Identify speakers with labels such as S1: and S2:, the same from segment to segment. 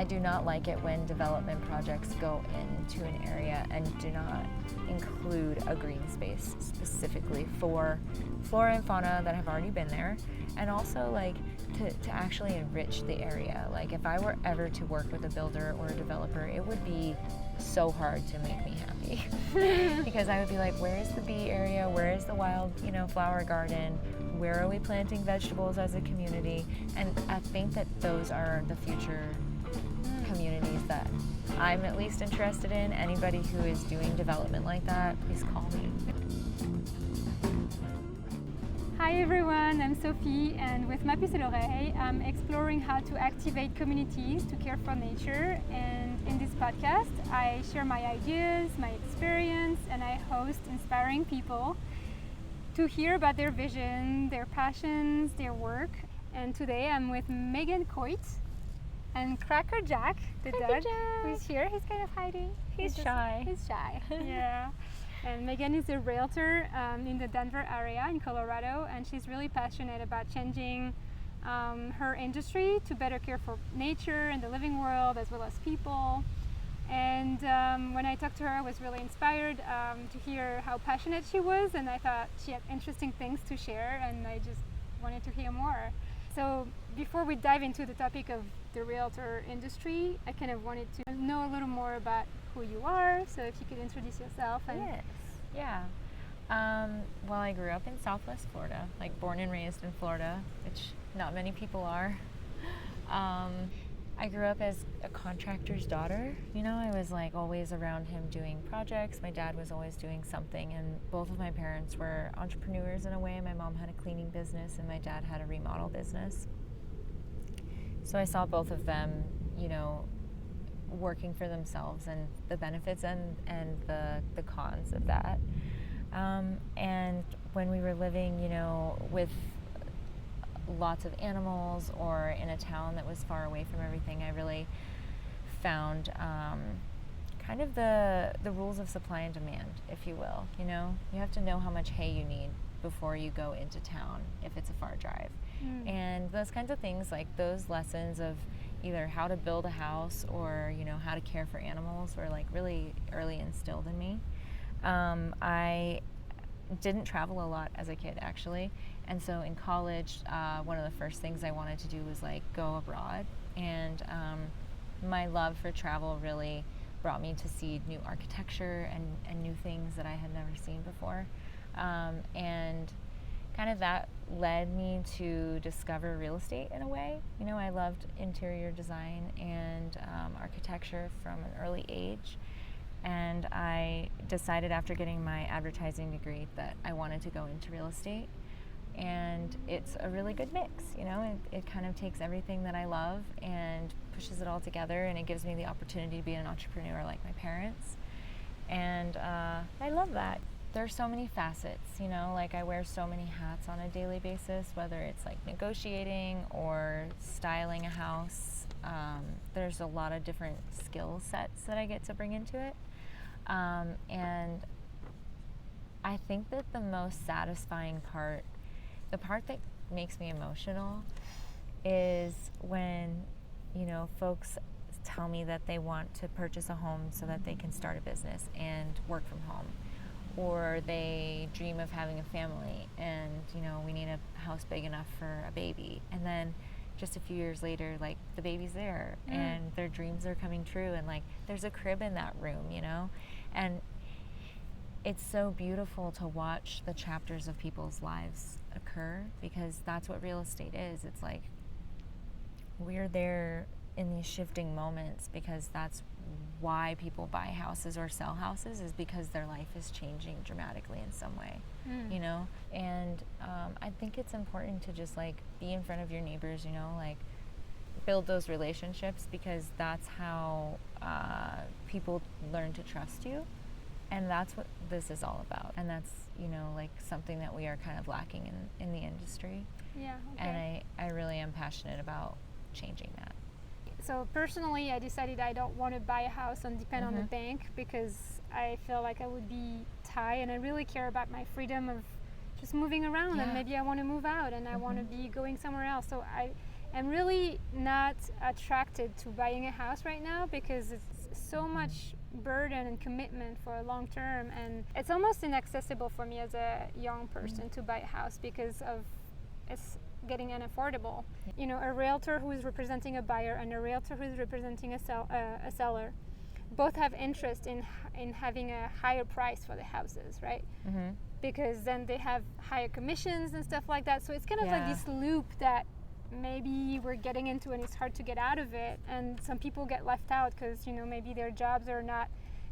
S1: I do not like it when development projects go into an area and do not include a green space specifically for flora and fauna that have already been there, and also like to actually enrich the area. Like if I were ever to work with a builder or a developer, it would be so hard to make me happy because I would be like, where is the bee area? Where is the wild, flower garden? Where are we planting vegetables as a community? And I think that those are the future communities that I'm at least interested in. Anybody who is doing development like that, please call me.
S2: Hi everyone, I'm Sophie, and with Ma Puce à l'Oreille, I'm exploring how to activate communities to care for nature. And in this podcast, I share my ideas, my experience, and I host inspiring people to hear about their vision, their passions, their work. And today I'm with Megan Coite and Cracker Jack, the dog, who's here. He's kind of hiding.
S1: He's shy.
S2: He's shy, yeah. And Megan is a realtor in the Denver area in Colorado, and she's really passionate about changing her industry to better care for nature and the living world as well as people. And when I talked to her, I was really inspired to hear how passionate she was, and I thought she had interesting things to share, and I just wanted to hear more. So before we dive into the topic of the realtor industry, I kind of wanted to know a little more about who you are, so if you could introduce yourself. And
S1: Yes, yeah. Well, I grew up in Southwest Florida, like born and raised in Florida, which not many people are. I grew up as a contractor's daughter. I was like always around him doing projects. My dad was always doing something, and both of my parents were entrepreneurs in a way. My mom had a cleaning business and my dad had a remodel business. So I saw both of them, working for themselves, and the benefits and the cons of that. And when we were living, with lots of animals or in a town that was far away from everything, I really found kind of the rules of supply and demand, if you will. You have to know how much hay you need before you go into town if it's a far drive. And those kinds of things, like those lessons of either how to build a house or how to care for animals, were like really early instilled in me. I didn't travel a lot as a kid, actually, and so in college one of the first things I wanted to do was like go abroad, and my love for travel really brought me to see new architecture and new things that I had never seen before, and kind of that led me to discover real estate in a way. I loved interior design and architecture from an early age, and I decided after getting my advertising degree that I wanted to go into real estate. And it's a really good mix, it kind of takes everything that I love and pushes it all together, and it gives me the opportunity to be an entrepreneur like my parents, and I love that. There's so many facets, like I wear so many hats on a daily basis, whether it's like negotiating or styling a house. There's a lot of different skill sets that I get to bring into it. And I think that the most satisfying part, the part that makes me emotional, is when, folks tell me that they want to purchase a home so that they can start a business and work from home. Or they dream of having a family and, we need a house big enough for a baby. And then just a few years later, like the baby's there and their dreams are coming true, and like there's a crib in that room, and it's so beautiful to watch the chapters of people's lives occur, because that's what real estate is. It's like we're there in these shifting moments, because that's why people buy houses or sell houses, is because their life is changing dramatically in some way, and I think it's important to just like be in front of your neighbors, like build those relationships, because that's how people learn to trust you, and that's what this is all about, and that's like something that we are kind of lacking in the industry. And I really am passionate about changing that.
S2: So personally, I decided I don't want to buy a house and depend on the bank, because I feel like I would be tied, and I really care about my freedom of just moving around, and maybe I want to move out and I want to be going somewhere else. So am really not attracted to buying a house right now because it's so much burden and commitment for a long term, and it's almost inaccessible for me as a young person to buy a house because of it's getting unaffordable. You know, a realtor who is representing a buyer and a realtor who is representing a seller both have interest in having a higher price for the houses, right? Because then they have higher commissions and stuff like that. So it's kind of like this loop that maybe we're getting into, and it's hard to get out of it. And some people get left out because, you know, maybe their jobs are not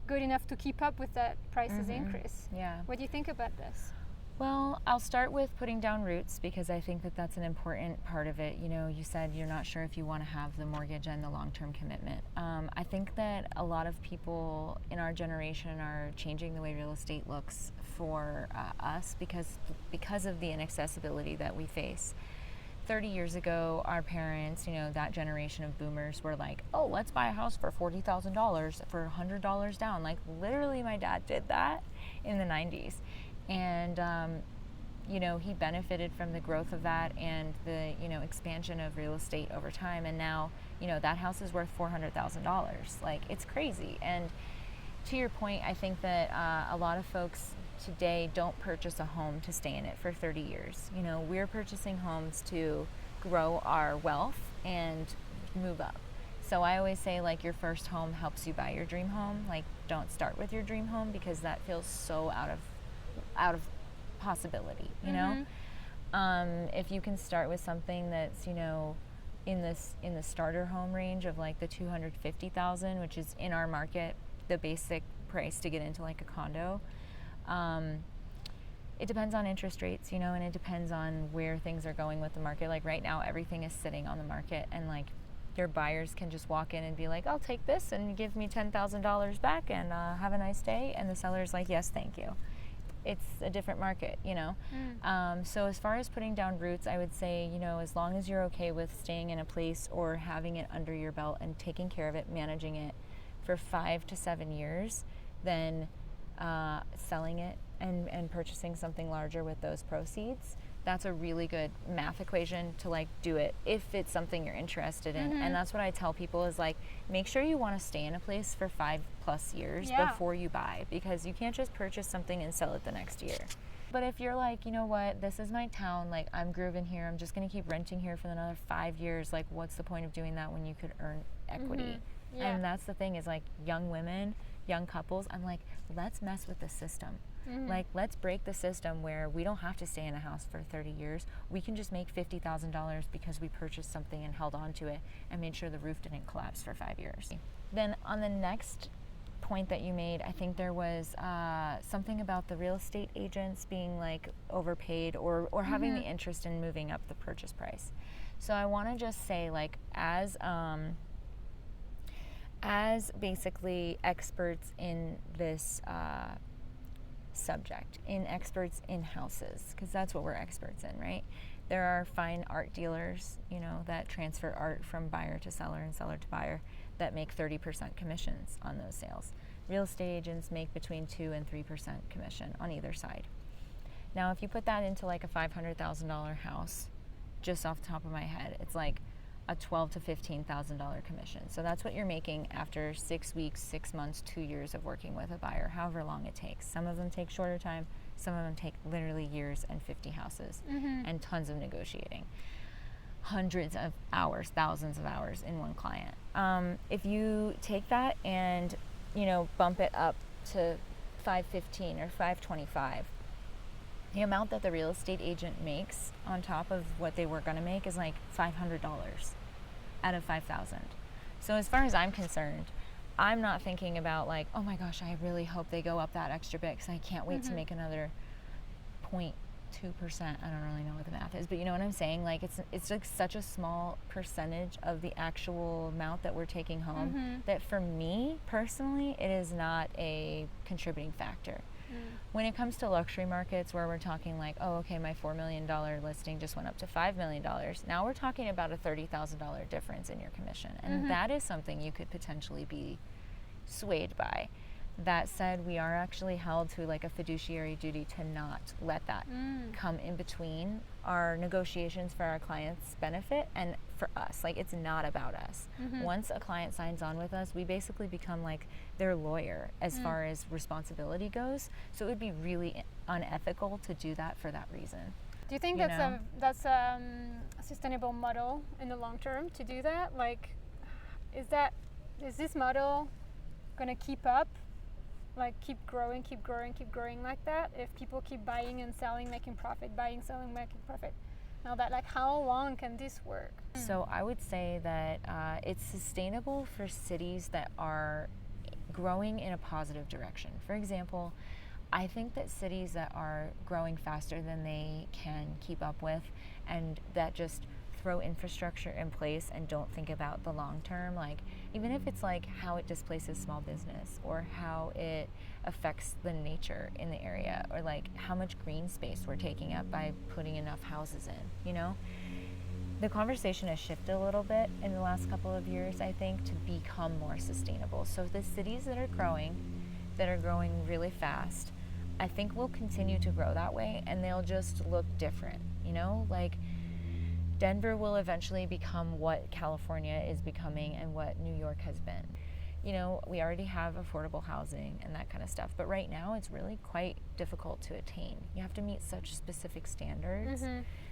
S2: good enough to keep up with that prices increase.
S1: Yeah.
S2: What do you think about this?
S1: Well, I'll start with putting down roots because I think that that's an important part of it. You know, you said you're not sure if you want to have the mortgage and the long-term commitment. I think that a lot of people in our generation are changing the way real estate looks for us because of the inaccessibility that we face. 30 years ago, our parents, you know, that generation of boomers were like, oh, let's buy a house for $40,000 for $100 down. Like, literally, my dad did that in the 90s. And, you know, he benefited from the growth of that and the, you know, expansion of real estate over time. And now, you know, that house is worth $400,000. Like, it's crazy. And to your point, I think that a lot of folks today don't purchase a home to stay in it for 30 years. You know, we're purchasing homes to grow our wealth and move up. So I always say, like, your first home helps you buy your dream home. Like, don't start with your dream home because that feels so out of possibility, you know. If you can start with something that's, you know, in the starter home range of like the $250,000, which is in our market the basic price to get into like a condo. It depends on interest rates, you know, and it depends on where things are going with the market. Like right now, everything is sitting on the market, and like your buyers can just walk in and be like, I'll take this and give me $10,000 back and have a nice day. And the seller's like, yes, thank you. It's a different market, you know. So as far as putting down roots, I would say, you know, as long as you're okay with staying in a place or having it under your belt and taking care of it, managing it for 5 to 7 years, then selling it and purchasing something larger with those proceeds, that's a really good math equation to like do it if it's something you're interested in. And that's what I tell people is like, make sure you want to stay in a place for 5+ years before you buy, because you can't just purchase something and sell it the next year. But if you're like, you know what, this is my town, like I'm grooving here, I'm just going to keep renting here for another 5 years, like what's the point of doing that when you could earn equity? And that's the thing is like young women, young couples, I'm like, let's mess with the system. Like, let's break the system where we don't have to stay in a house for 30 years. We can just make $50,000 because we purchased something and held on to it and made sure the roof didn't collapse for 5 years. Then on the next point that you made, I think there was something about the real estate agents being like overpaid or having the interest in moving up the purchase price. So I want to just say, like, as basically experts in this subject, in experts in houses, because that's what we're experts in, right? There are fine art dealers, you know, that transfer art from buyer to seller and seller to buyer that make 30% commissions on those sales. Real estate agents make between 2 and 3% commission on either side. Now, if you put that into like a $500,000 house, just off the top of my head, it's like a $12,000 to $15,000 commission. So that's what you're making after 6 weeks, 6 months, 2 years of working with a buyer, however long it takes. Some of them take shorter time, some of them take literally years and 50 houses and tons of negotiating. Hundreds of hours, thousands of hours in one client. If you take that and, you know, bump it up to $515 or $525, the amount that the real estate agent makes on top of what they were going to make is like $500 out of $5,000. So as far as I'm concerned, I'm not thinking about like, oh my gosh, I really hope they go up that extra bit because I can't wait to make another 0.2%. I don't really know what the math is, but you know what I'm saying? Like it's like such a small percentage of the actual amount that we're taking home that for me personally, it is not a contributing factor. When it comes to luxury markets where we're talking like, oh, okay, my $4 million listing just went up to $5 million. Now we're talking about a $30,000 difference in your commission. And that is something you could potentially be swayed by. That said, we are actually held to like a fiduciary duty to not let that come in between are negotiations for our clients' benefit and for us. Like, it's not about us. Once a client signs on with us, we basically become like their lawyer as far as responsibility goes. So it would be really unethical to do that for that reason.
S2: Do you think that's a sustainable model in the long term to do that? Like, is this model gonna keep up? Like, keep growing like that? If people keep buying and selling, making profit, buying, selling, making profit. Now that, like, how long can this work?
S1: So I would say that it's sustainable for cities that are growing in a positive direction. For example, I think that cities that are growing faster than they can keep up with, and that just throw infrastructure in place and don't think about the long term, like even if it's like how it displaces small business or how it affects the nature in the area, or like how much green space we're taking up by putting enough houses in, you know, the conversation has shifted a little bit in the last couple of years, I think, to become more sustainable. So the cities that are growing really fast, I think will continue to grow that way, and they'll just look different, you know, like Denver will eventually become what California is becoming and what New York has been. You know, we already have affordable housing and that kind of stuff, but right now it's really quite difficult to attain. You have to meet such specific standards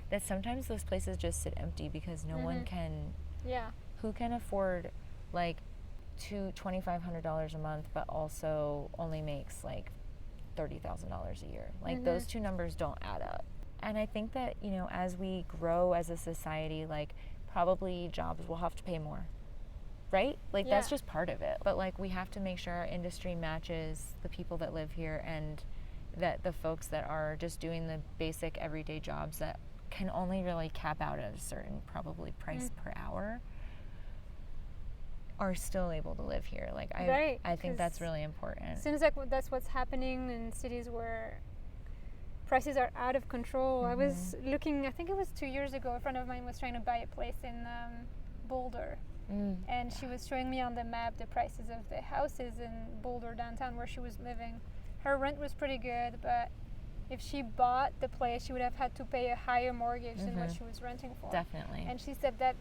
S1: that sometimes those places just sit empty because no one can, who can afford like $2,500 a month but also only makes like $30,000 a year. Like those two numbers don't add up. And I think that, you know, as we grow as a society, like probably jobs will have to pay more, right? Like that's just part of it. But like we have to make sure our industry matches the people that live here, and that the folks that are just doing the basic everyday jobs that can only really cap out at a certain probably price per hour are still able to live here. Like I think that's really important.
S2: It seems like that's what's happening in cities where prices are out of control. I was looking, I think it was 2 years ago, a friend of mine was trying to buy a place in Boulder. And she was showing me on the map the prices of the houses in Boulder downtown where she was living. Her rent was pretty good, but if she bought the place, she would have had to pay a higher mortgage than what she was renting for.
S1: Definitely.
S2: And she said that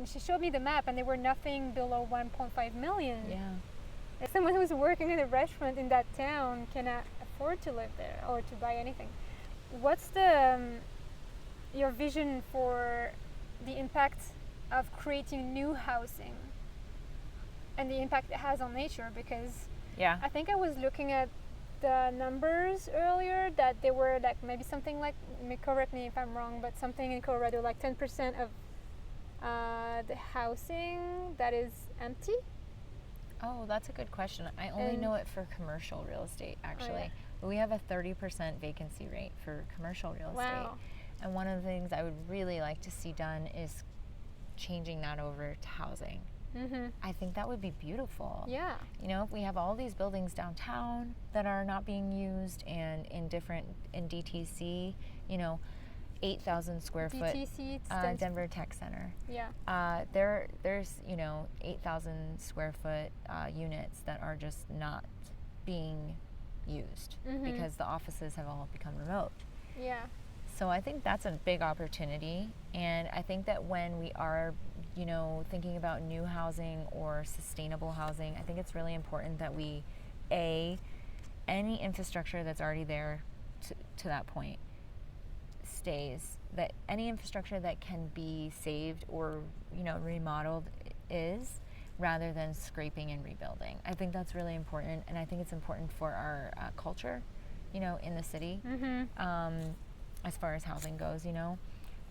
S2: she showed me the map, and they were nothing below 1.5 million.
S1: Yeah.
S2: As someone who's working in a restaurant in that town cannot afford to live there or to buy anything. What's your vision for the impact of creating new housing and the impact it has on nature? Because I think I was looking at the numbers earlier that they were like maybe something like, correct me if I'm wrong, but something in Colorado like 10% of the housing that is empty.
S1: Oh, that's a good question. I only know it for commercial real estate, actually. We have a 30% vacancy rate for commercial real estate. And one of the things I would really like to see done is changing that over to housing. I think that would be beautiful.
S2: Yeah.
S1: You know, if we have all these buildings downtown that are not being used, and in DTC, you know, 8,000 square foot Denver Tech Center.
S2: Yeah.
S1: There's, you know, 8,000 square foot units that are just not being used because the offices have all become remote.
S2: Yeah.
S1: So I think that's a big opportunity, and I think that when we are, you know, thinking about new housing or sustainable housing, I think it's really important that we, any infrastructure that's already there to that point stays, that any infrastructure that can be saved or, you know, remodeled is, rather than scraping and rebuilding. I think that's really important, and I think it's important for our culture, you know, in the city, as far as housing goes, you know.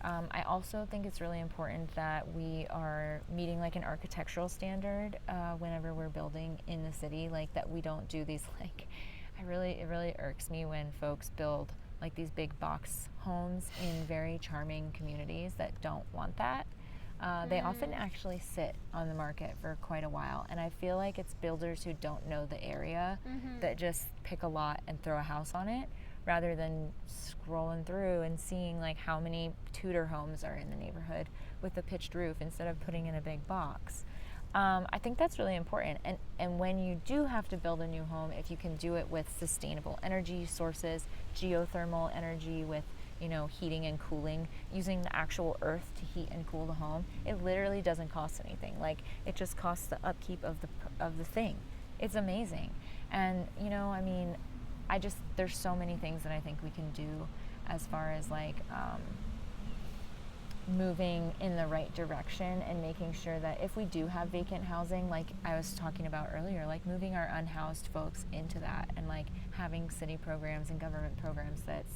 S1: I also think it's really important that we are meeting like an architectural standard whenever we're building in the city, like that we don't do these like, it really irks me when folks build like these big box homes in very charming communities that don't want that. They often actually sit on the market for quite a while, and I feel like it's builders who don't know the area that just pick a lot and throw a house on it, rather than scrolling through and seeing like how many Tudor homes are in the neighborhood with a pitched roof instead of putting in a big box. I think that's really important. And when you do have to build a new home, if you can do it with sustainable energy sources, geothermal energy, with heating and cooling, using the actual earth to heat and cool the home, it literally doesn't cost anything. Like, it just costs the upkeep of the thing. It's amazing. And there's so many things that I think we can do as far as like moving in the right direction, and making sure that if we do have vacant housing, like I was talking about earlier, like moving our unhoused folks into that, and like having city programs and government programs that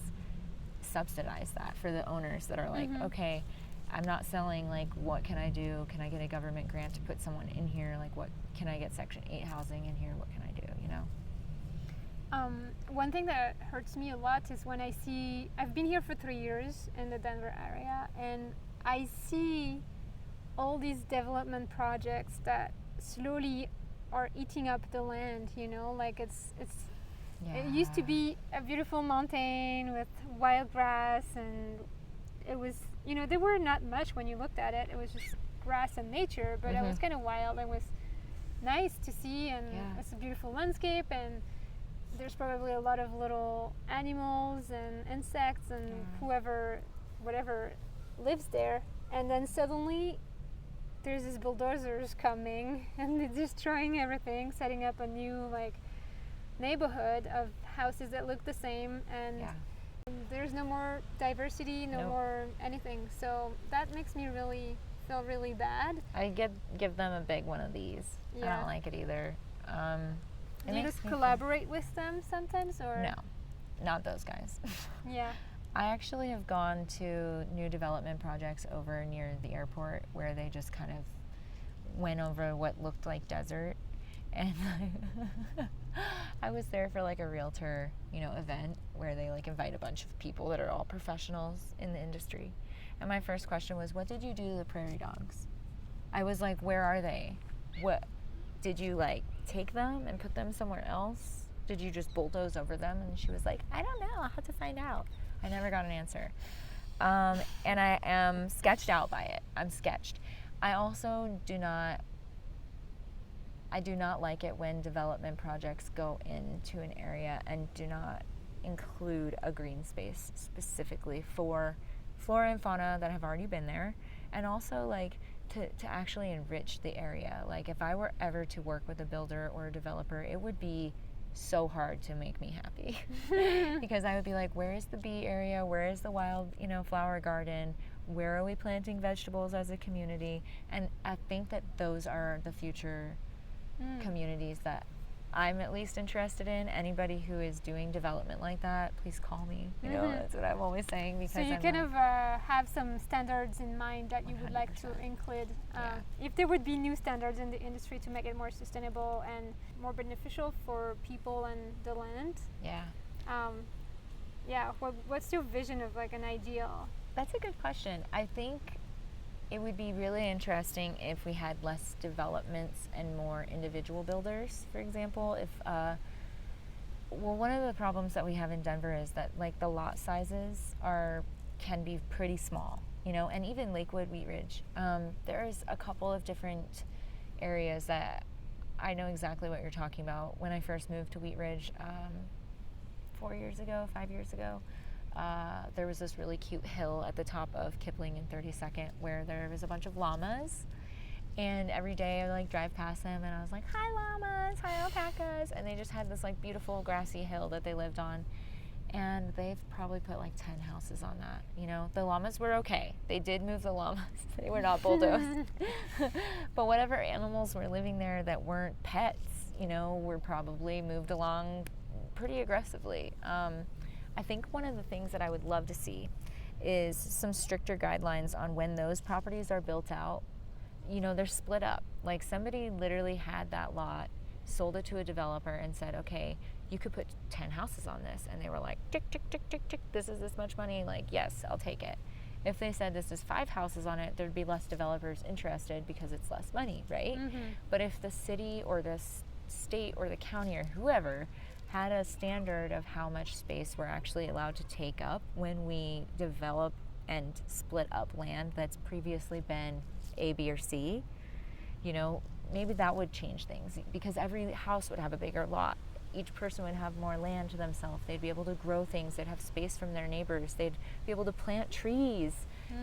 S1: subsidize that for the owners that are like, okay, I'm not selling, like, what can I do? Can I get a government grant to put someone in here? Like, what can I get Section 8 housing in here? What can I do,
S2: One thing that hurts me a lot is when I've been here for 3 years in the Denver area, and I see all these development projects that slowly are eating up the land, like it's it used to be a beautiful mountain with wild grass, and it was, there were not much when you looked at it. It was just grass and nature, but it was kind of wild. It was nice to see, and it's a beautiful landscape, and there's probably a lot of little animals and insects and whatever lives there. And then suddenly there's these bulldozers coming and they're destroying everything, setting up a new neighborhood of houses that look the same, and there's no more diversity, no more anything. So that makes me feel really bad.
S1: I give them a big one of these. I don't like it either.
S2: Do you just collaborate with them sometimes, or?
S1: No, not those guys.
S2: Yeah.
S1: I actually have gone to new development projects over near the airport where they just kind of went over what looked like desert, and I was there for like a realtor, event where they invite a bunch of people that are all professionals in the industry. And my first question was, what did you do to the prairie dogs? I was like, where are they? What did you take them and put them somewhere else? Did you just bulldoze over them? And she was like, I don't know, I'll have to find out. I never got an answer. And I am sketched out by it. I'm sketched. I also do not like it when development projects go into an area and do not include a green space specifically for flora and fauna that have already been there, and also to actually enrich the area. Like, if I were ever to work with a builder or a developer, it would be so hard to make me happy because I would be like, where is the bee area? Where is the wild, flower garden? Where are we planting vegetables as a community? And I think that those are the future communities that I'm at least interested in. Anybody who is doing development like that, please call me. That's what I'm always saying. Because
S2: so you have some standards in mind that you
S1: 100%.
S2: Would like to include. If there would be new standards in the industry to make it more sustainable and more beneficial for people and the land. What's your vision of an ideal?
S1: That's a good question. I think it would be really interesting if we had less developments and more individual builders, for example. One of the problems that we have in Denver is that the lot sizes can be pretty small, and even Lakewood, Wheat Ridge. There's a couple of different areas that I know exactly what you're talking about. When I first moved to Wheat Ridge 5 years ago, there was this really cute hill at the top of Kipling and 32nd where there was a bunch of llamas, and every day I would drive past them and I was like, hi llamas, hi alpacas, and they just had this beautiful grassy hill that they lived on, and they've probably put 10 houses on that. The llamas were okay. They did move the llamas. They were not bulldozed. But whatever animals were living there that weren't pets, were probably moved along pretty aggressively. I think one of the things that I would love to see is some stricter guidelines on when those properties are built out. They're split up. Somebody literally had that lot, sold it to a developer and said, okay, you could put 10 houses on this. And they were like, tick, tick, tick, tick, tick, this is this much money. Yes, I'll take it. If they said this is 5 houses on it, there'd be less developers interested because it's less money, right? But if the city or the state or the county or whoever had a standard of how much space we're actually allowed to take up when we develop and split up land that's previously been A, B, or C, maybe that would change things, because every house would have a bigger lot each person would have more land to themselves. They'd be able to grow things. They'd have space from their neighbors. They'd be able to plant trees.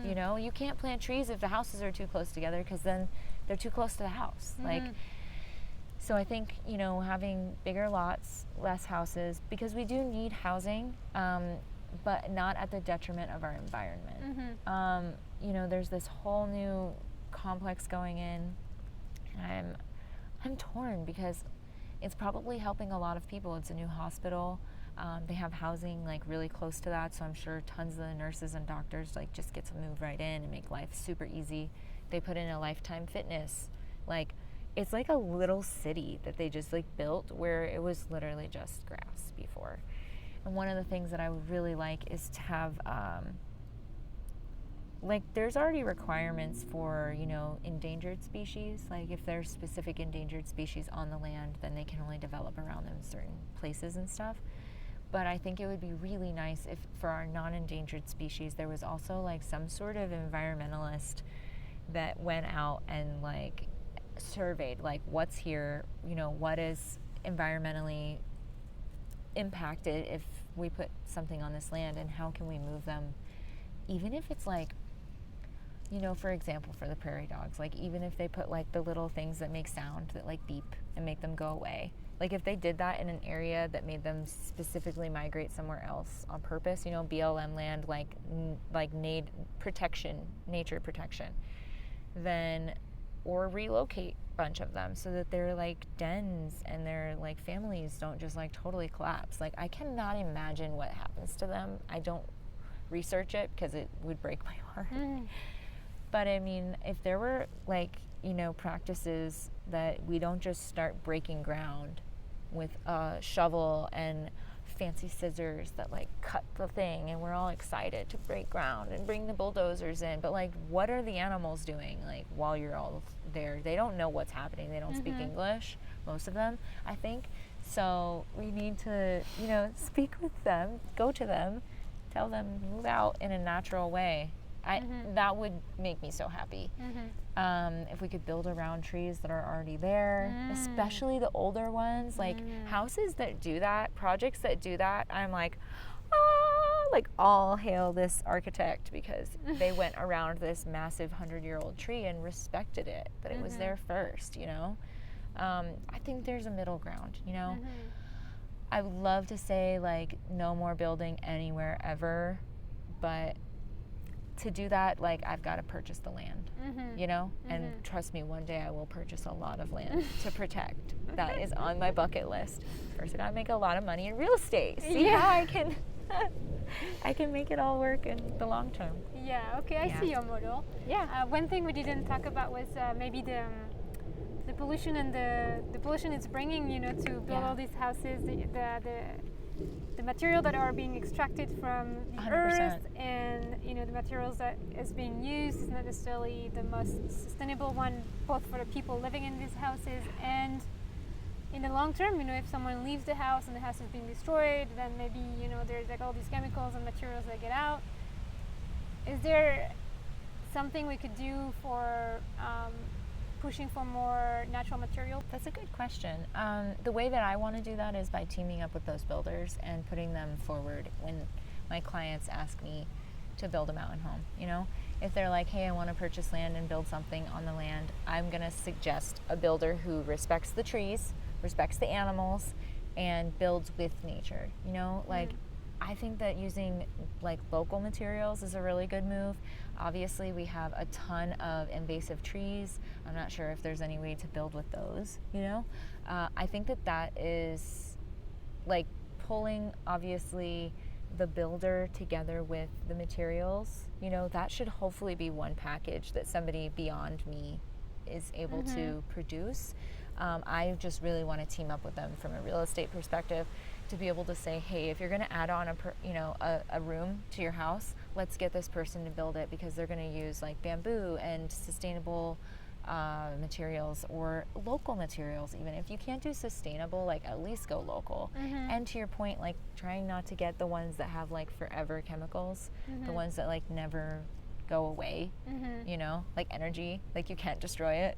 S1: You know, you can't plant trees if the houses are too close together, because then they're too close to the house. Like, so I think, you know, having bigger lots, less houses, because we do need housing, but not at the detriment of our environment. You know, there's this whole new complex going in, and I'm torn because it's probably helping a lot of people. It's a new hospital. They have housing like really close to that, so I'm sure tons of the nurses and doctors like just get to move right in and make life super easy. They put in a Lifetime Fitness. Like, it's like a little city that they just like built where it was literally just grass before. And one of the things that I would really like is to have like, there's already requirements for, you know, endangered species. Like, if there's specific endangered species on the land, then they can only develop around them in certain places and stuff. But I think it would be really nice if for our non-endangered species there was also like some sort of environmentalist that went out and like surveyed like what's here, you know, what is environmentally impacted if we put something on this land, and how can we move them, even if it's like, you know, for example, for the prairie dogs, like even if they put like the little things that make sound that like beep and make them go away. Like, if they did that in an area that made them specifically migrate somewhere else on purpose, you know, BLM land, like nature protection, then, or relocate a bunch of them so that their like dens and their like families don't just like totally collapse. Like, I cannot imagine what happens to them. I don't research it because it would break my heart. But I mean, if there were like, you know, practices that we don't just start breaking ground with a shovel and fancy scissors that like cut the thing and we're all excited to break ground and bring the bulldozers in, but like, what are the animals doing like while you're all there? They don't know what's happening. They don't speak English, most of them, I think. So we need to, you know, speak with them, go to them, tell them move out in a natural way. That would make me so happy. If we could build around trees that are already there, especially the older ones, like houses that do that, projects that do that, I'm like, like all hail this architect, because they went around this massive 100-year-old tree and respected it, that it was there first, you know? I think there's a middle ground, you know? I would love to say like no more building anywhere ever, but to do that, like, I've got to purchase the land, you know? And trust me, one day I will purchase a lot of land to protect. That is on my bucket list. First, I got to make a lot of money in real estate. See how I can make it all work in the long term.
S2: Yeah, okay, I see your model.
S1: Yeah.
S2: One thing we didn't talk about was maybe the pollution and the pollution it's bringing, you know, to build all these houses, the material that are being extracted from the
S1: 100%.
S2: earth, and you know, the materials that is being used is not necessarily the most sustainable one, both for the people living in these houses and in the long term. You know, if someone leaves the house and the house is being destroyed, then maybe, you know, there's like all these chemicals and materials that get out. Is there something we could do for pushing for more natural material?
S1: That's a good question. The way that I want to do that is by teaming up with those builders and putting them forward when my clients ask me to build a mountain home. You know, if they're like, hey, I want to purchase land and build something on the land, I'm going to suggest a builder who respects the trees, respects the animals, and builds with nature. You know, like, I think that using like local materials is a really good move. Obviously, we have a ton of invasive trees. I'm not sure if there's any way to build with those, you know? I think that that is like pulling, obviously, the builder together with the materials. You know, that should hopefully be one package that somebody beyond me is able to produce. I just really want to team up with them from a real estate perspective to be able to say, hey, if you're going to add on a room to your house, let's get this person to build it, because they're going to use like bamboo and sustainable materials, or local materials. Even if you can't do sustainable, like, at least go local. And to your point, like, trying not to get the ones that have like forever chemicals, the ones that like never go away, you know, like energy, like you can't destroy it.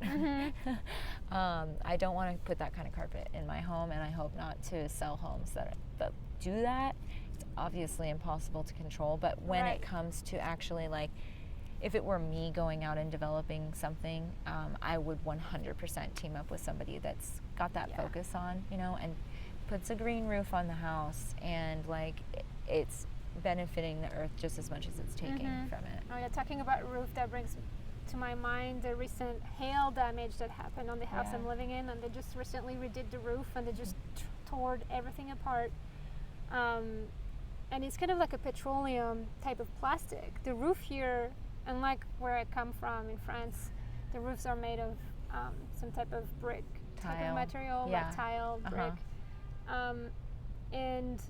S1: I don't want to put that kind of carpet in my home, and I hope not to sell homes that do that. It's obviously impossible to control, but when it comes to actually, like, if it were me going out and developing something, I would 100% team up with somebody that's got that focus on, you know, and puts a green roof on the house, and like it's benefiting the earth just as much as it's taking from it.
S2: Oh yeah, talking about roof, that brings to my mind the recent hail damage that happened on the house I'm living in, and they just recently redid the roof, and they just tore everything apart. And it's kind of like a petroleum type of plastic. The roof here, unlike where I come from in France, the roofs are made of some type of brick type of material, like tile, brick. And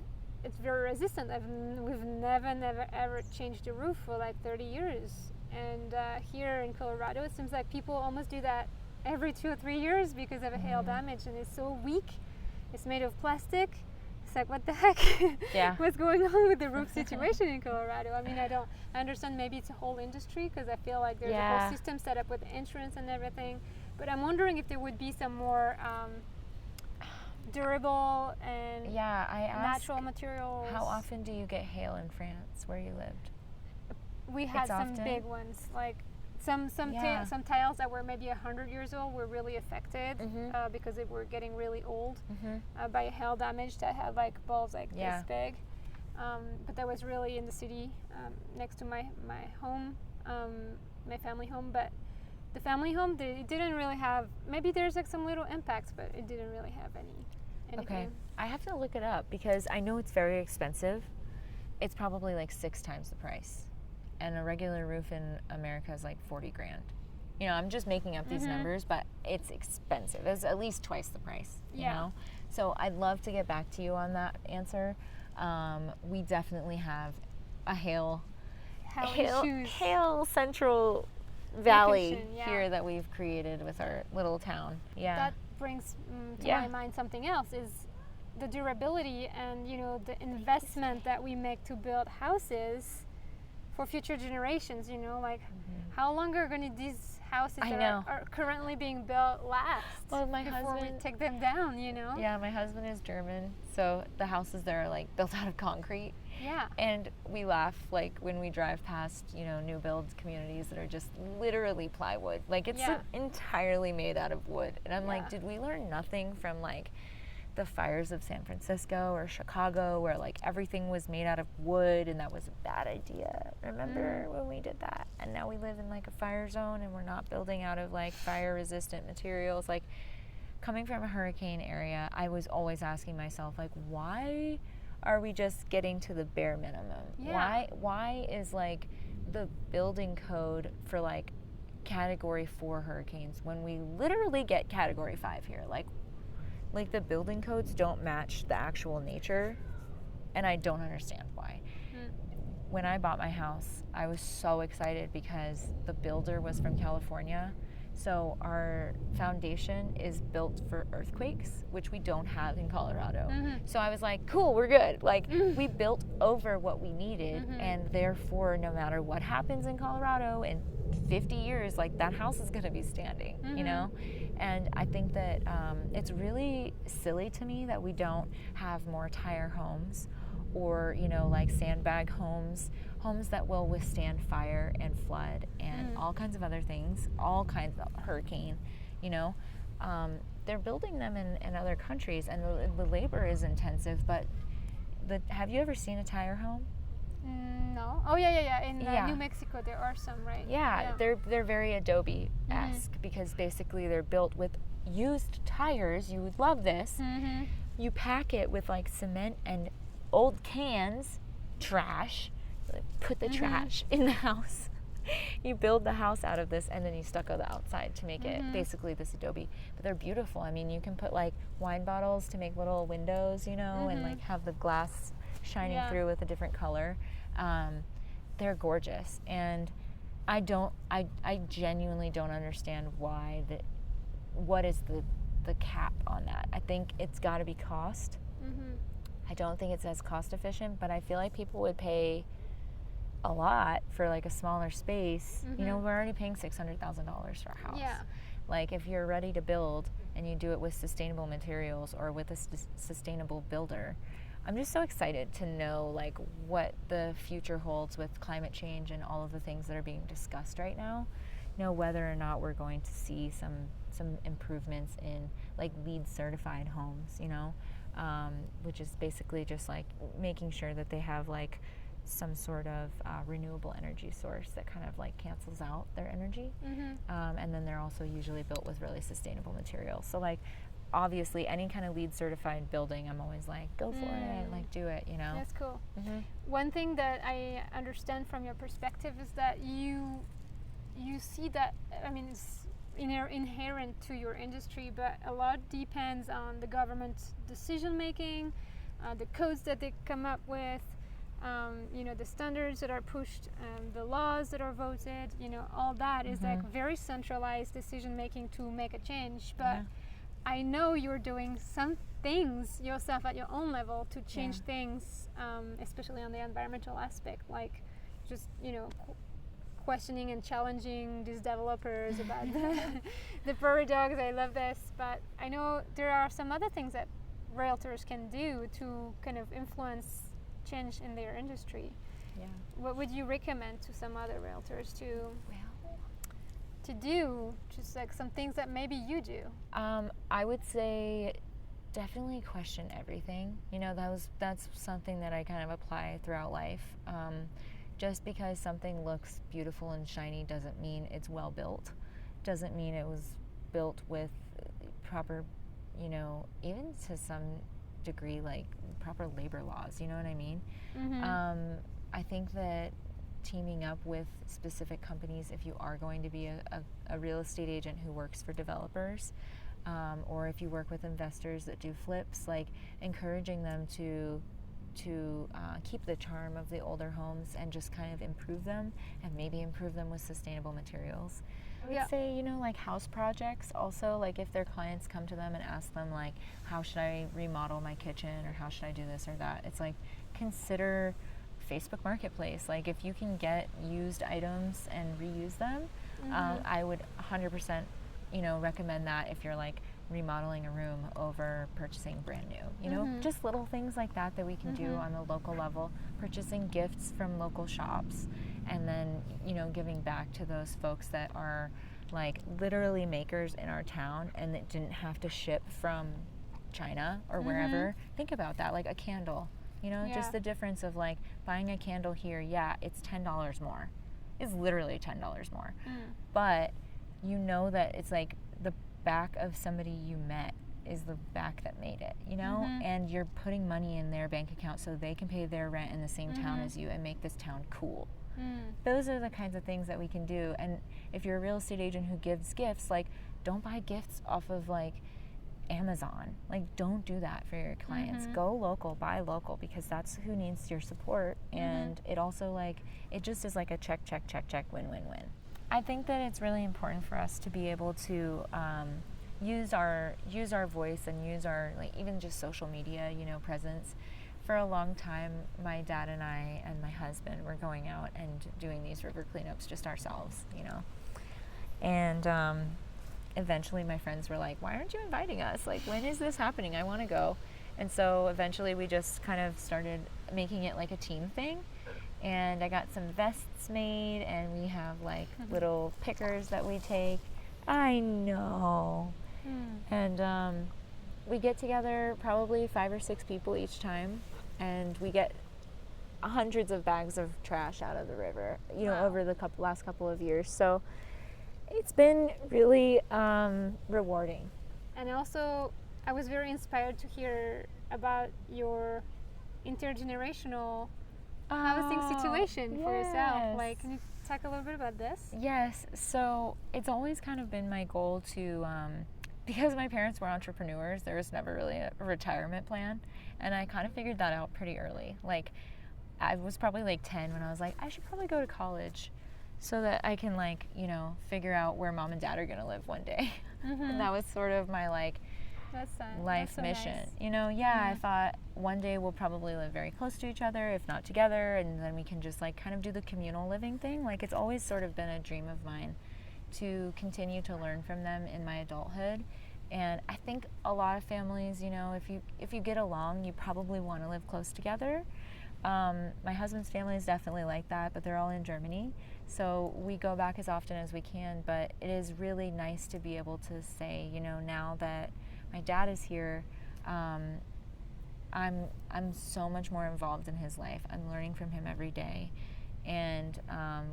S2: it's very resistant. We've never ever changed the roof for like 30 years. And here in Colorado, it seems like people almost do that every 2 or 3 years because of a hail damage, and it's so weak. It's made of plastic. It's like, what the heck? What's going on with the roof situation in Colorado? I mean, I understand maybe it's a whole industry, because I feel like there's a whole system set up with insurance and everything. But I'm wondering if there would be some more durable and natural materials.
S1: How often do you get hail in France, where you lived?
S2: We had some big ones, like some tiles that were maybe 100 years old were really affected because they were getting really old by hail damage that had like balls like this big. But that was really in the city next to my home, my family home. But the family home, it didn't really have, maybe there's like some little impacts, but it didn't really have anything.
S1: Okay, I have to look it up because I know it's very expensive. It's probably like 6 times the price. And a regular roof in America is like 40 grand. You know, I'm just making up these numbers, but it's expensive. It's at least twice the price, you know? So I'd love to get back to you on that answer. We definitely have a hail central valley here that we've created with our little town.
S2: That brings to my mind something else, is the durability and, you know, the investment that we make to build houses for future generations, you know, like how long are these houses that are currently being built last before we take them down, you know?
S1: Yeah, my husband is German, so the houses there are like built out of concrete.
S2: Yeah.
S1: And we laugh like when we drive past, you know, new build communities that are just literally plywood. Like it's entirely made out of wood. And I'm like, did we learn nothing from like the fires of San Francisco or Chicago, where like everything was made out of wood and that was a bad idea? Remember when we did that? And now we live in like a fire zone and we're not building out of like fire resistant materials. Like coming from a hurricane area, I was always asking myself, like, why are we just getting to the bare minimum? Why is like the building code for like category 4 hurricanes when we literally get category 5 here? Like the building codes don't match the actual nature, and I don't understand why. When I bought my house, I was so excited because the builder was from California, so our foundation is built for earthquakes, which we don't have in Colorado. So I was like, cool, we're good. Like we built over what we needed, and therefore no matter what happens in Colorado in 50 years, like that house is going to be standing, you know? And I think that it's really silly to me that we don't have more tire homes, or, you know, like sandbag homes that will withstand fire and flood and all kinds of other things, all kinds of hurricane, you know. They're building them in other countries, and the labor is intensive, but have you ever seen a tire home?
S2: No. Oh yeah. In New Mexico there are some, right?
S1: Yeah. They're very Adobe-esque because basically they're built with used tires. You would love this. You pack it with like cement and old cans, trash. Put the trash in the house. You build the house out of this, and then you stucco the outside to make it basically this Adobe. But they're beautiful. I mean, you can put like wine bottles to make little windows, you know, and like have the glass shining through with a different color. They're gorgeous, and I genuinely don't understand why what is the cap on that. I think it's got to be cost. I don't think it's as cost efficient, but I feel like people would pay a lot for like a smaller space. You know, we're already paying $600,000 for a house.
S2: Yeah.
S1: Like if you're ready to build and you do it with sustainable materials or with a sustainable builder, I'm just so excited to know like what the future holds with climate change and all of the things that are being discussed right now. You know, whether or not we're going to see some improvements in like LEED certified homes, you know, which is basically just like making sure that they have like some sort of renewable energy source that kind of like cancels out their energy. And then they're also usually built with really sustainable materials. So like obviously any kind of LEED certified building, I'm always like, go for it, like do it, you know.
S2: That's cool. One thing that I understand from your perspective is that you see that, I mean, it's inherent to your industry, but a lot depends on the government's decision making, the codes that they come up with, you know, the standards that are pushed, the laws that are voted, you know, all that is like very centralized decision making to make a change. But I know you're doing some things yourself at your own level to change things, especially on the environmental aspect, like just, you know, questioning and challenging these developers about the furry dogs. I love this, but I know there are some other things that realtors can do to kind of influence change in their industry. What would you recommend to some other realtors to do, just like some things that maybe you do?
S1: I would say definitely question everything. You know, that's something that I kind of apply throughout life. Just because something looks beautiful and shiny doesn't mean it's well built. Doesn't mean it was built with proper, you know, even to some degree, like proper labor laws. You know what I mean? I think that teaming up with specific companies, if you are going to be a real estate agent who works for developers, or if you work with investors that do flips, like encouraging them to keep the charm of the older homes and just kind of improve them, and maybe improve them with sustainable materials. I would say, you know, like house projects also, like if their clients come to them and ask them like, how should I remodel my kitchen, or how should I do this or that, it's like, consider Facebook Marketplace. Like if you can get used items and reuse them, I would 100%, you know, recommend that if you're like remodeling a room over purchasing brand new. You know, just little things like that we can do on the local level, purchasing gifts from local shops, and then, you know, giving back to those folks that are like literally makers in our town and that didn't have to ship from China or wherever. Think about that, like a candle, you know, just the difference of like buying a candle here, it's $10 more. It's literally $10 more. But you know that it's like the back of somebody you met is the back that made it, you know, and you're putting money in their bank account so they can pay their rent in the same town as you and make this town cool. Those are the kinds of things that we can do. And if you're a real estate agent who gives gifts, like don't buy gifts off of like Amazon. Like don't do that for your clients. Go local, buy local, because that's who needs your support. And it also like, it just is like a check, win, win, win. I think that it's really important for us to be able to use our voice and use our, like, even just social media, you know, presence. For a long time, my dad and I and my husband were going out and doing these river cleanups just ourselves, you know. And eventually my friends were like, why aren't you inviting us? Like, when is this happening? I want to go. And so eventually we just kind of started making it like a team thing. And I got some vests made, and we have like little pickers that we take. I know. And we get together probably 5 or 6 people each time, and we get hundreds of bags of trash out of the river, you know, over the last couple of years. So it's been really rewarding.
S2: And also, I was very inspired to hear about your intergenerational housing situation for yourself. Like, can you talk a little bit about this?
S1: Yes. So it's always kind of been my goal to, because my parents were entrepreneurs, there was never really a retirement plan. And I kind of figured that out pretty early. Like, I was probably like 10 when I was like, I should probably go to college so that I can, like, you know, figure out where mom and dad are going to live one day. And that was sort of my, like, life
S2: so
S1: mission.
S2: nice.
S1: You know, I thought one day we'll probably live very close to each other, if not together, and then we can just like kind of do the communal living thing. Like it's always sort of been a dream of mine to continue to learn from them in my adulthood. And I think a lot of families, you know, if you get along, you probably want to live close together. My husband's family is definitely like that, but they're all in Germany, so we go back as often as we can. But it is really nice to be able to say, you know, now that my dad is here, I'm so much more involved in his life. I'm learning from him every day, and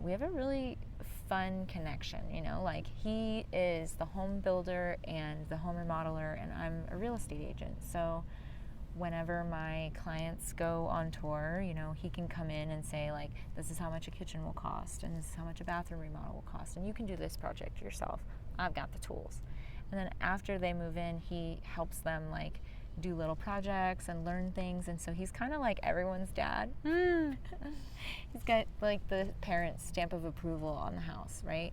S1: we have a really fun connection. You know, like he is the home builder and the home remodeler, and I'm a real estate agent. So whenever my clients go on tour, you know, he can come in and say like, this is how much a kitchen will cost, and this is how much a bathroom remodel will cost, and you can do this project yourself. I've got the tools. And then after they move in, he helps them like do little projects and learn things. And so he's kind of like everyone's dad. He's got like the parents' stamp of approval on the house, right?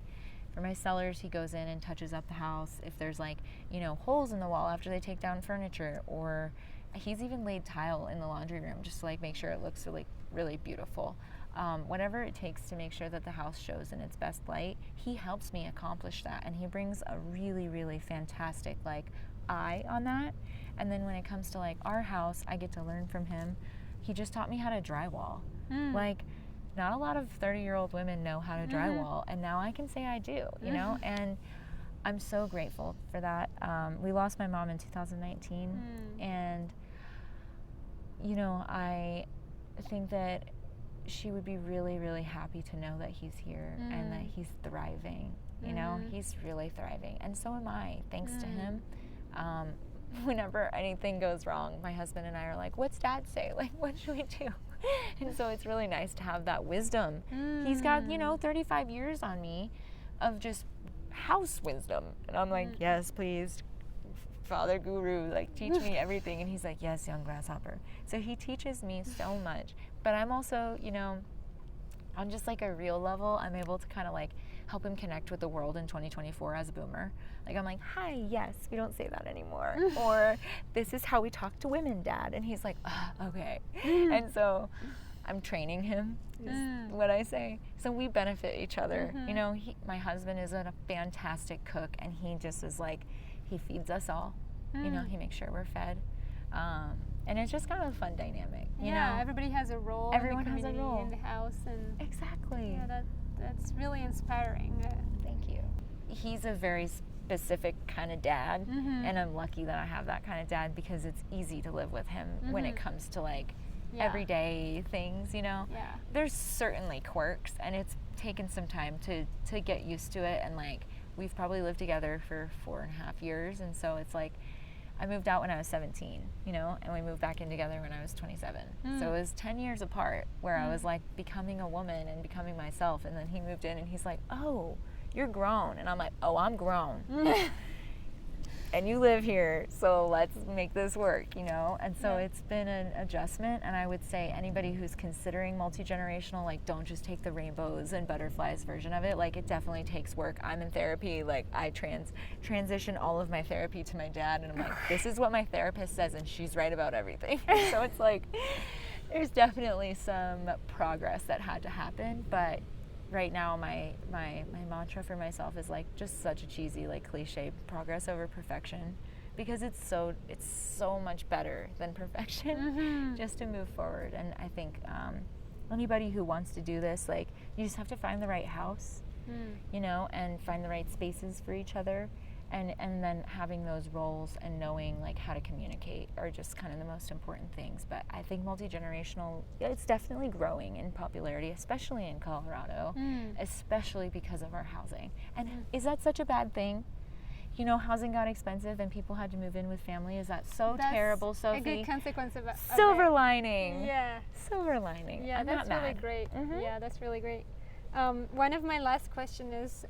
S1: For my sellers, he goes in and touches up the house if there's like, you know, holes in the wall after they take down furniture, or he's even laid tile in the laundry room just to like make sure it looks really, really beautiful. Whatever it takes to make sure that the house shows in its best light, he helps me accomplish that, and he brings a really, really fantastic like eye on that. And then when it comes to like our house, I get to learn from him. He just taught me how to drywall. Like not a lot of 30-year-old women know how to drywall, and now I can say I do, you know, and I'm so grateful for that. We lost my mom in 2019, and you know, I think that she would be really, really happy to know that he's here and that he's thriving. You know, he's really thriving, and so am I, thanks to him. Whenever anything goes wrong, my husband and I are like, what's Dad say? Like, what should we do? And so it's really nice to have that wisdom. He's got, you know, 35 years on me of just house wisdom. And I'm like, yes, please, Father Guru, like teach me everything. And he's like, yes, young grasshopper. So he teaches me so much. But I'm also, you know, on just like a real level, I'm able to kind of like help him connect with the world in 2024 as a boomer. Like I'm like, hi, yes, we don't say that anymore. Or this is how we talk to women, Dad. And he's like, okay. And so I'm training him, is what I say. So we benefit each other. You know, my husband is a fantastic cook, and he just is like, he feeds us all. You know, he makes sure we're fed. And it's just kind of a fun dynamic. You know?
S2: Everybody has a role.
S1: Everyone
S2: in the community,
S1: has a role
S2: in the house, and
S1: exactly.
S2: Yeah, that's really inspiring.
S1: Thank you. He's a very specific kind of dad, and I'm lucky that I have that kind of dad, because it's easy to live with him when it comes to like everyday things. You know, there's certainly quirks, and it's taken some time to get used to it. And like we've probably lived together for 4.5 years, and so it's like I moved out when I was 17, you know, and we moved back in together when I was 27. So it was 10 years apart where I was like becoming a woman and becoming myself. And then he moved in and he's like, oh, you're grown. And I'm like, oh, I'm grown. And you live here, so let's make this work, you know? And so it's been an adjustment. And I would say anybody who's considering multi-generational, like, don't just take the rainbows and butterflies version of it. Like, it definitely takes work. I'm in therapy. Like, I transition all of my therapy to my dad, and I'm like, this is what my therapist says, and she's right about everything. So it's like, there's definitely some progress that had to happen, but right now my mantra for myself is like just such a cheesy like cliche, progress over perfection, because it's so much better than perfection just to move forward. And I think anybody who wants to do this, like, you just have to find the right house, you know, and find the right spaces for each other, and then having those roles and knowing like how to communicate are just kind of the most important things. But I think multi-generational, it's definitely growing in popularity, especially in Colorado, especially because of our housing. And is that such a bad thing? You know, housing got expensive and people had to move in with family. Is that that's terrible, Sophie?
S2: A good consequence of
S1: silver lining.
S2: Yeah.
S1: Silver lining.
S2: Yeah,
S1: I'm
S2: that's
S1: not
S2: really
S1: mad.
S2: great. Yeah, that's really great. One of my last questions is,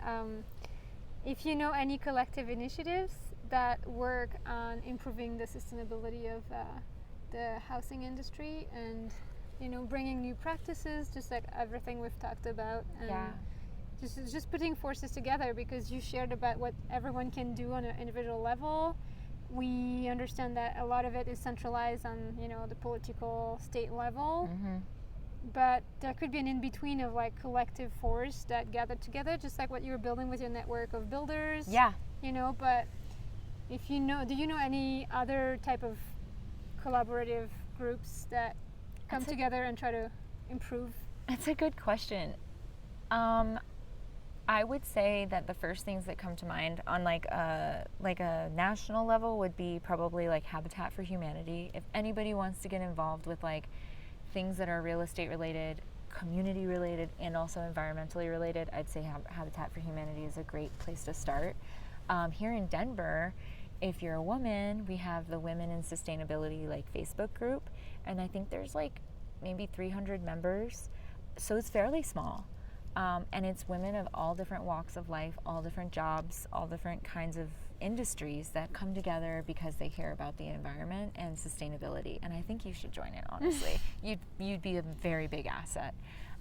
S2: if you know any collective initiatives that work on improving the sustainability of the housing industry, and, you know, bringing new practices, just like everything we've talked about, and just putting forces together, because you shared about what everyone can do on an individual level, we understand that a lot of it is centralized on, the political state level. But there could be an in-between of like collective force that gather together, just like what you were building with your network of builders.
S1: Yeah.
S2: But if do you know any other type of collaborative groups that come together and try to improve?
S1: That's a good question. I would say that the first things that come to mind on like a national level would be probably like Habitat for Humanity. If anybody wants to get involved with like things that are real estate related, community related, and also environmentally related, I'd say Habitat for Humanity is a great place to start. Here in Denver, if you're a woman, we have the Women in Sustainability like Facebook group, and I think there's like maybe 300 members, so it's fairly small. And it's women of all different walks of life, all different jobs, all different kinds of industries that come together because they care about the environment and sustainability. And I think you should join it, honestly. You'd be a very big asset.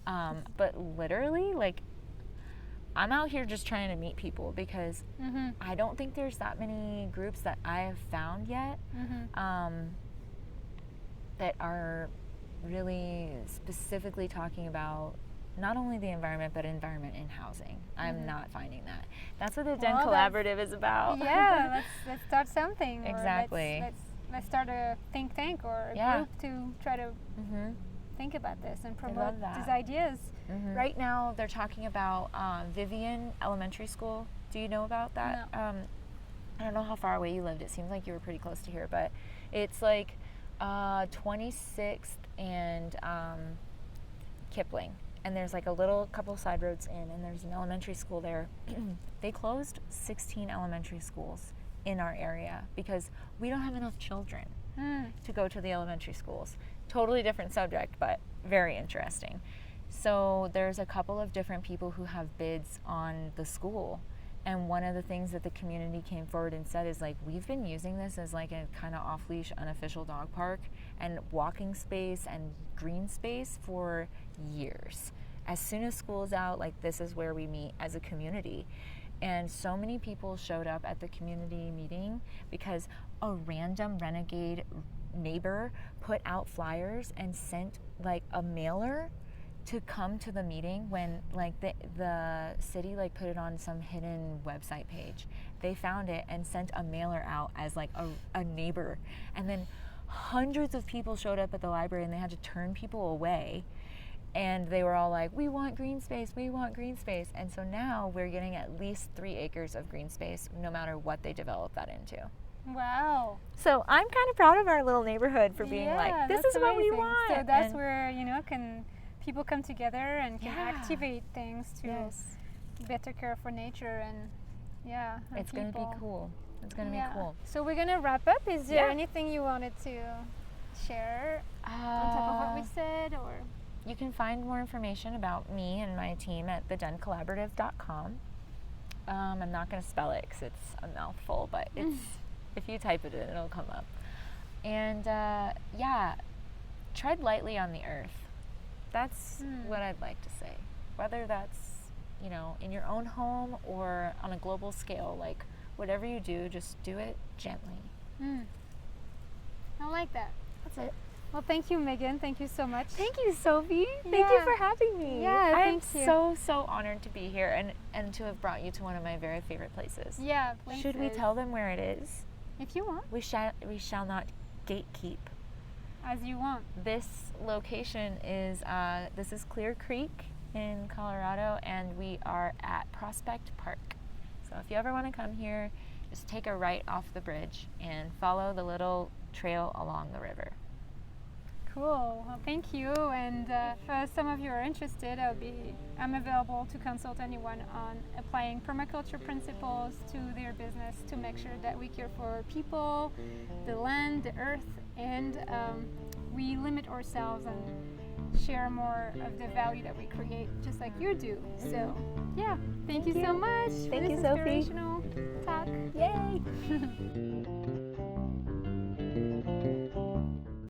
S1: But literally, like, I'm out here just trying to meet people because I don't think there's that many groups that I have found yet that are really specifically talking about not only the environment, but environment in housing. I'm not finding that. That's what the Den Collaborative is about.
S2: Yeah, let's start something.
S1: Exactly.
S2: Let's start a think tank or a group to try to think about this and promote these ideas.
S1: Right now, they're talking about Vivian Elementary School. Do you know about that?
S2: No.
S1: I don't know how far away you lived. It seems like you were pretty close to here, but it's like 26th and Kipling. And there's like a little couple side roads in, and there's an elementary school there. They closed 16 elementary schools in our area because we don't have enough children to go to the elementary schools. Totally different subject, but very interesting. So there's a couple of different people who have bids on the school. And one of the things that the community came forward and said is like, we've been using this as like a kind of off-leash, unofficial dog park and walking space and green space for years. As soon as school's out, like this is where we meet as a community. And so many people showed up at the community meeting because a random renegade neighbor put out flyers and sent like a mailer to come to the meeting when like the city like put it on some hidden website page. They found it and sent a mailer out as like a neighbor, and then hundreds of people showed up at the library and they had to turn people away, and they were all like, we want green space, we want green space. And so now we're getting at least 3 acres of green space no matter what they develop that into.
S2: Wow.
S1: So I'm kind of proud of our little neighborhood for being like, this is what we want.
S2: So that's where people come together and can activate things to better care for nature and
S1: it's going to be cool. It's going to be cool.
S2: So we're going to wrap up. Is there anything you wanted to share on top of what we said? Or
S1: you can find more information about me and my team at thedencollaborative.com. I'm not going to spell it because it's a mouthful, but it's if you type it in, it'll come up. And tread lightly on the earth. That's what I'd like to say. Whether that's, in your own home or on a global scale, like whatever you do, just do it gently.
S2: I like that.
S1: That's it.
S2: Well, thank you, Megan. Thank you so much.
S1: Thank you, Sophie. Thank you for having me.
S2: Yeah,
S1: I'm so honored to be here and to have brought you to one of my very favorite places.
S2: Yeah, places.
S1: Should we tell them where it is?
S2: If you want.
S1: We shall not gatekeep.
S2: As you want.
S1: This location is this is Clear Creek in Colorado, and we are at Prospect Park. So if you ever want to come here, just take a right off the bridge and follow the little trail along the river.
S2: Cool. Well, thank you. And for some of you are interested, I'm available to consult anyone on applying permaculture principles to their business to make sure that we care for people, the land, the earth, and we limit ourselves and share more of the value that we create, just like you do. So, thank you so much.
S1: Thank you,
S2: for this
S1: Sophie.
S2: inspirational talk.
S1: Yay!